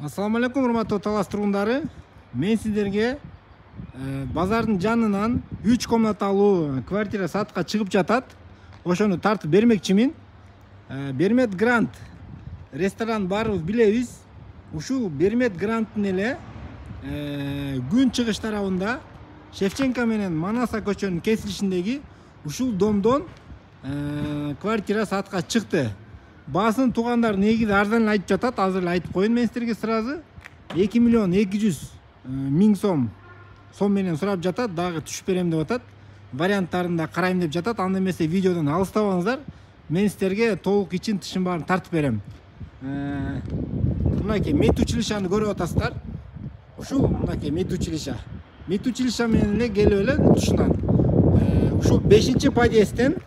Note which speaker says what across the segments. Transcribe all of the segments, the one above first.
Speaker 1: Assalamu alaikum урматтуу Талас тургундары. Мен сиздерге базардын жанынан 3 комнаталуу квартира сатка чыгып жатат. Ошону тартып бермекчимин. Бермет Гранд ресторан барыбыз билебиз. Ушул Бермет Грандтын эле күн чыгыш тарабында Шевченко менен Манаса көчөнүн кесилишиндеги ушул домдон квартира сатка чыкты. Баасын туугандар негизи арзан айтып жатат. Азыр эле айтып коеюн мен силерге сразу 2 миллион 200 миң сом менен сурап жатат. Дагы түшүп берем деп атат. Варианттарында карайм деп жатат. Анда эмесе видеодон алыстабаңыздар. Мен силерге толук ичин тышын баарын тартып берем. Мынакей медучилищаны көрүп атасыздар. Ушул мынакей медучилища. Медучилища менен эле келип эле тушунан. Ушул 5-подъездден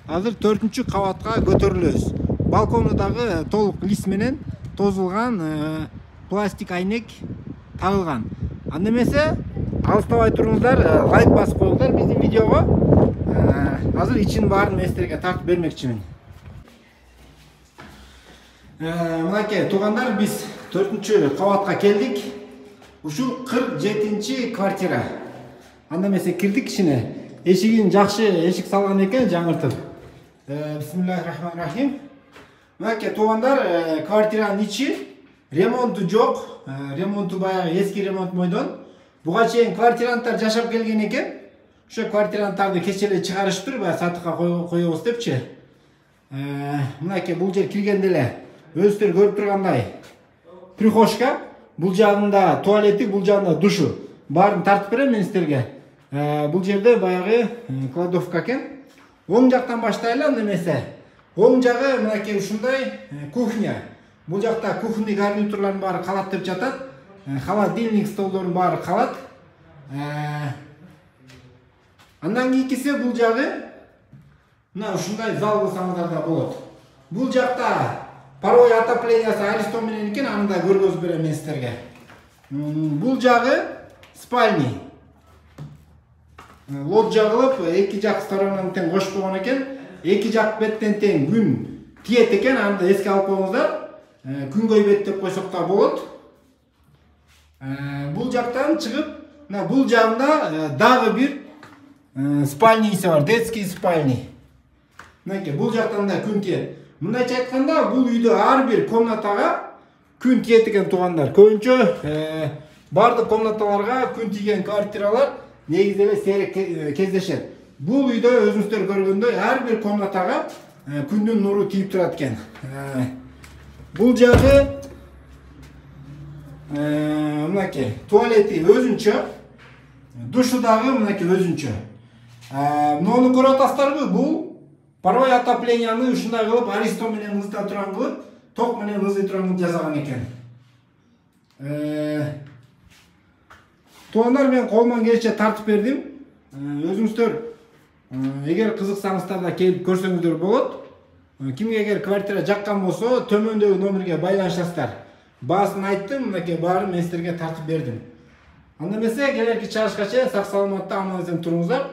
Speaker 1: азыр 4-кабатка көтөрүлөбүз. Балкону дагы толук лист менен тозулган, пластик айнек тагылган. Анда эмесе алыстабай туруңуздар, лайк басып коюңуздар биздин видеого. Азыр ичин баарын мен силерге тартып бермекчимин. Мынакей туугандар, биз 4-кабатка келдик. Ушул 47-квартира. Анда эмесе кирдик ичине. Эшигин жакшы эшик салган экен, жаңыртып. Бисмиллахиррахманиррахим. Мынакей туугандар, квартиранын ичи ремонту жок. Ремонту баягы эски ремонт мойдон. Буга чейин квартиранттар жашап келген экен. Ошо квартиранттарды кече эле чыгарышыптыр, баягы сатыкка коебуз депчи. Мынакей бул жер киргенде эле өзүңүздөр көрүп тургандай прихожка, бул жагында туалети, бул жагында душу. Баарын тартып берем мен силерге. Бул жерде баягы кладовка экен. Оң жактан баштайлы, анда эмесе. Оң жагы мынакей ушундай кухня. Бул жакта кухня гарнитурлардын баары калат деп жатат. Холодильник, столдордун баары калат. Андан кийинкиси бул жагы мына ушундай зал кылсаңыздар да болот. Бул жакта паровой отоплениясы Аристон менен экен, аны да көргөзүп берем мен силерге. Бул жагы спальни. Лоджия кылып, эки жак сторонон тең кош болгон экен. Эки жак беттен тең күн тиет экен, аны да эске алып коюңуздар. Күнгөй бет деп койсок да болот. Бул жактан чыгып, мына бул жагында дагы бир спальниси бар, детский спальни. Мынакей бул жактан да күн тиет. Мындайча айтканда, бул үйдө ар бир комнатага күн тиет экен туугандар. Көбүнчө бардык комнаталарга күн тийген квартиралар негизи эле сейрек кездешет. Бул үйдө өзүңүздөр көргөндөй ар бир комнатага күндүн нуру тийип турат экен. Бул жагы мынакей туалети өзүнчө, душу дагы мынакей өзүнчө. Муну көрүп атасыздарбы? Бул паровой отопленияны ушундай кылып Аристон менен ызыта турган кылып, ток менен ызый турган кылып жасаган экен. Туугандар, мен колуман келишинче тартып бердим. Өзүңүздөр эгер кызыксаңыздар да келип көрсөңүздөр болот. Кимге эгер квартира жаккан болсо, төмөндөгү номерге байланышасыздар. Баасын айттым, мынакей баарын мен силерге тартып бердим. Анда эмесе келерки чыгышка чейин сак саламатта аман эсен туруңуздар.